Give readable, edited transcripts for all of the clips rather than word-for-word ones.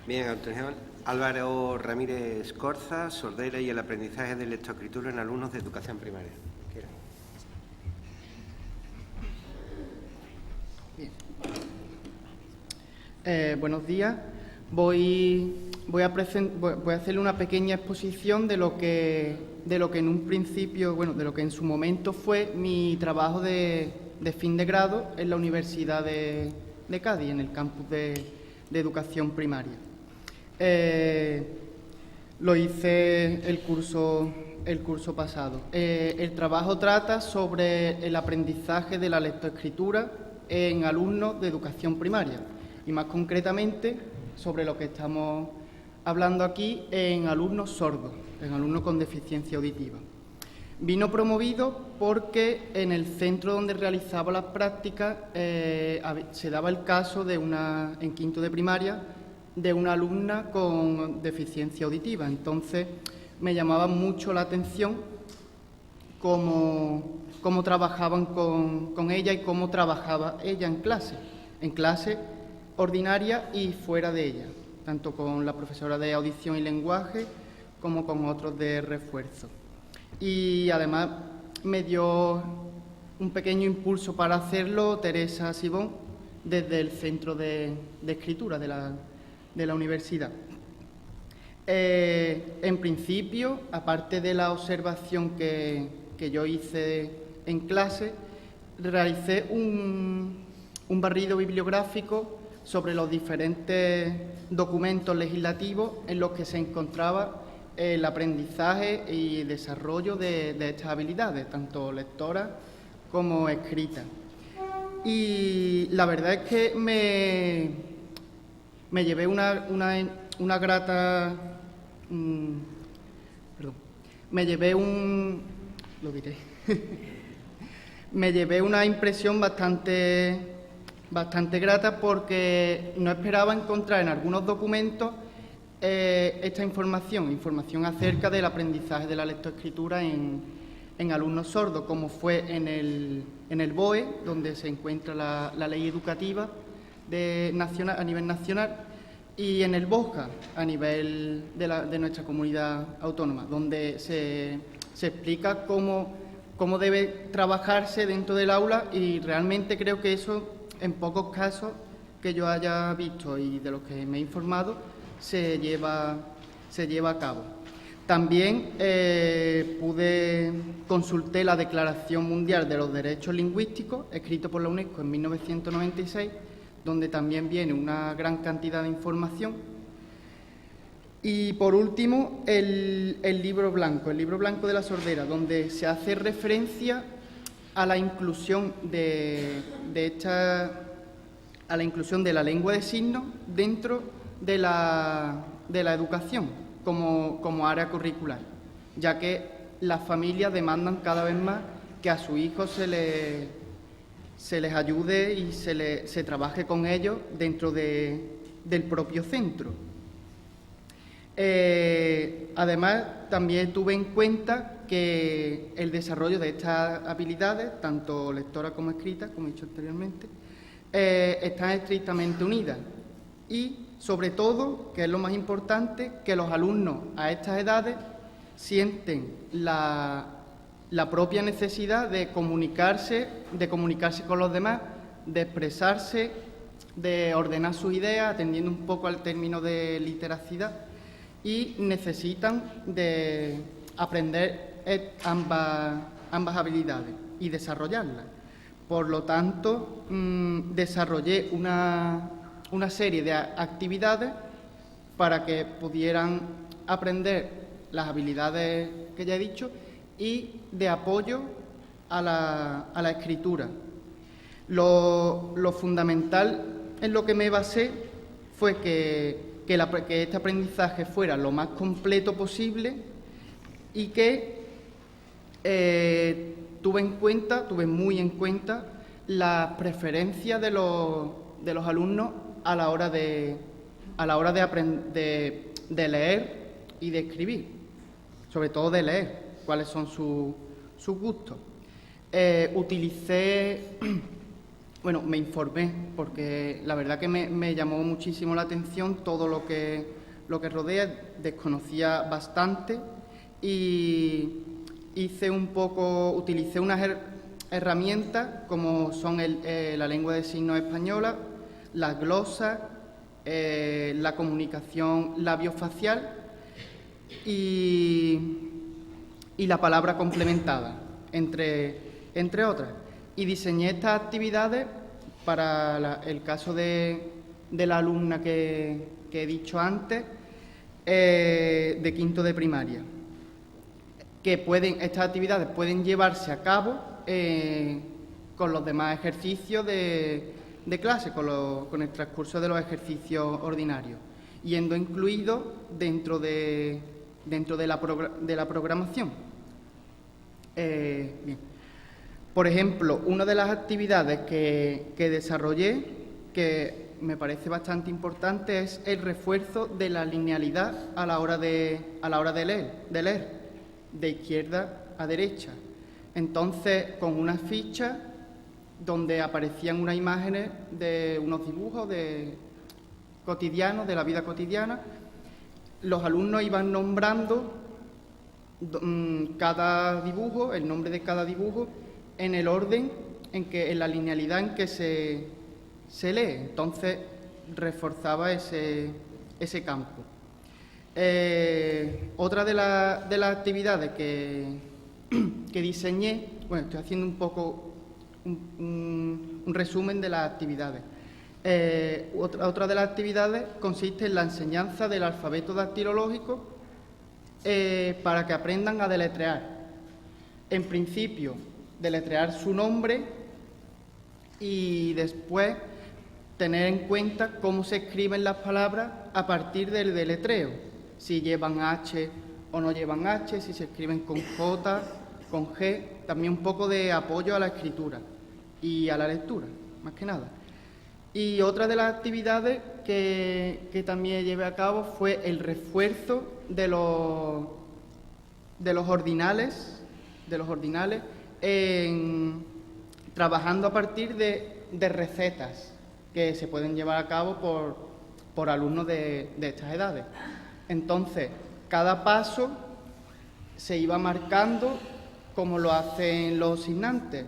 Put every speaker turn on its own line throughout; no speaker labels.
Bien, atención. Álvaro Ramírez Corza, sordera y el aprendizaje de lectoescritura en alumnos de educación primaria.
Bien. Buenos días. Voy a hacerle una pequeña exposición de lo que en un principio, de lo que en su momento fue mi trabajo de fin de grado en la Universidad de Cádiz, en el campus de educación primaria. Lo hice el curso pasado. El trabajo trata sobre el aprendizaje de la lectoescritura en alumnos de educación primaria y más concretamente sobre lo que estamos hablando aquí en alumnos sordos, en alumnos con deficiencia auditiva. Vino promovido porque en el centro donde realizaba las prácticas se daba el caso en quinto de primaria de una alumna con deficiencia auditiva. Entonces me llamaba mucho la atención cómo trabajaban con ella y cómo trabajaba ella en clase ordinaria y fuera de ella, tanto con la profesora de audición y lenguaje como con otros de refuerzo. Y además me dio un pequeño impulso para hacerlo Teresa Sibón desde el Centro de Escritura de la universidad. En principio, aparte de la observación que yo hice en clase, realicé un barrido bibliográfico sobre los diferentes documentos legislativos en los que se encontraba el aprendizaje y desarrollo de estas habilidades, tanto lectoras como escritas. Y la verdad es que me llevé una grata... me llevé me llevé una impresión bastante grata porque no esperaba encontrar en algunos documentos esta información acerca del aprendizaje de la lectoescritura en alumnos sordos, como fue en el BOE, donde se encuentra la ley educativa a nivel nacional, y en el BOSCA, a nivel de nuestra comunidad autónoma, donde se explica cómo debe trabajarse dentro del aula, y realmente creo que eso, en pocos casos que yo haya visto y de los que me he informado, se lleva a cabo. También consulté la Declaración Mundial de los Derechos Lingüísticos, escrito por la UNESCO en 1996, donde también viene una gran cantidad de información. Y por último, el libro blanco de la sordera, donde se hace referencia a la inclusión de la lengua de signos dentro de la educación como área curricular, ya que las familias demandan cada vez más que a sus hijos se les ayude y se trabaje con ellos dentro del propio centro. Además, también tuve en cuenta que el desarrollo de estas habilidades, tanto lectoras como escritas, como he dicho anteriormente, están estrictamente unidas y, sobre todo, que es lo más importante, que los alumnos a estas edades sienten la propia necesidad de comunicarse con los demás, de expresarse, de ordenar sus ideas, atendiendo un poco al término de literacidad, y necesitan de aprender ambas habilidades y desarrollarlas. Por lo tanto, desarrollé una serie de actividades para que pudieran aprender las habilidades que ya he dicho y de apoyo a la escritura. Lo fundamental en lo que me basé fue que este aprendizaje fuera lo más completo posible y que tuve muy en cuenta las preferencias de los alumnos a la hora de leer y de escribir, sobre todo de leer, cuáles son sus gustos. Utilicé Bueno, me informé porque la verdad que me llamó muchísimo la atención todo lo que rodea, desconocía bastante y utilicé unas herramientas como son la lengua de signos española, las glosas, la comunicación labiofacial y la palabra complementada, entre otras. Y diseñé estas actividades para el caso de la alumna que he dicho antes, de quinto de primaria, que estas actividades pueden llevarse a cabo con los demás ejercicios de clase, con el transcurso de los ejercicios ordinarios, yendo incluido dentro de la programación. Bien. Por ejemplo, una de las actividades que desarrollé, que me parece bastante importante, es el refuerzo de la linealidad a la hora de leer, de izquierda a derecha. Entonces, con unas fichas donde aparecían unas imágenes de unos dibujos cotidianos, de la vida cotidiana, los alumnos iban nombrando cada dibujo, el nombre de cada dibujo, en el orden, en la linealidad en que se lee. Entonces, reforzaba ese campo. Otra de las actividades que diseñé, bueno, estoy haciendo un poco un resumen de las actividades. Otra de las actividades consiste en la enseñanza del alfabeto dactilológico para que aprendan a deletrear. En principio, deletrear su nombre y después tener en cuenta cómo se escriben las palabras a partir del deletreo, si llevan H o no llevan H, si se escriben con J, con G, también un poco de apoyo a la escritura y a la lectura, más que nada. Y otra de las actividades que también llevé a cabo fue el refuerzo de los ordinales, trabajando a partir de recetas que se pueden llevar a cabo por alumnos de estas edades. Entonces, cada paso se iba marcando como lo hacen los signantes,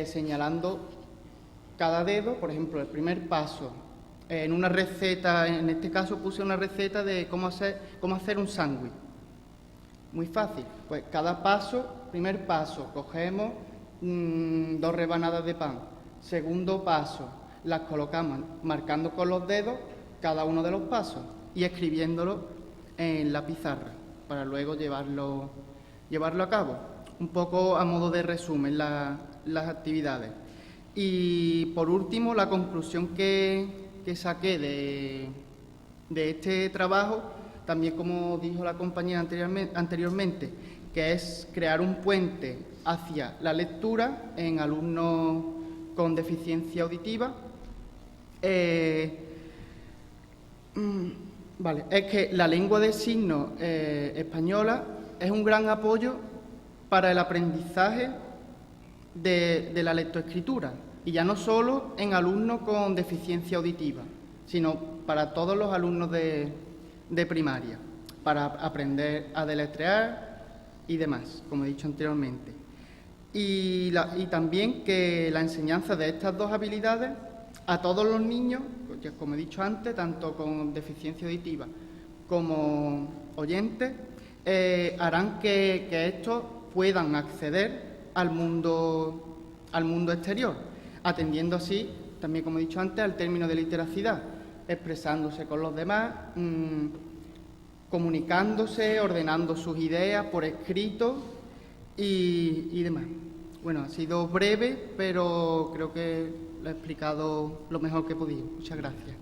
señalando cada dedo. Por ejemplo, el primer paso, en una receta, en este caso puse una receta de cómo hacer un sándwich. Muy fácil, pues cada paso, primer paso, cogemos 2 rebanadas de pan. Segundo paso, las colocamos marcando con los dedos cada uno de los pasos y escribiéndolo en la pizarra para luego llevarlo a cabo. Un poco a modo de resumen las actividades. Y por último, la conclusión que saqué de este trabajo, también como dijo la compañera anteriormente, que es crear un puente hacia la lectura en alumnos con deficiencia auditiva. Es que la lengua de signos española es un gran apoyo para el aprendizaje de la lectoescritura, y ya no solo en alumnos con deficiencia auditiva, sino para todos los alumnos de primaria, para aprender a deletrear y demás, como he dicho anteriormente. Y también que la enseñanza de estas dos habilidades a todos los niños, como he dicho antes, tanto con deficiencia auditiva como oyentes, harán que estos puedan acceder al mundo exterior, atendiendo así, también como he dicho antes, al término de literacidad, expresándose con los demás, comunicándose, ordenando sus ideas por escrito y demás. Bueno, ha sido breve, pero creo que lo he explicado lo mejor que he podido. Muchas gracias.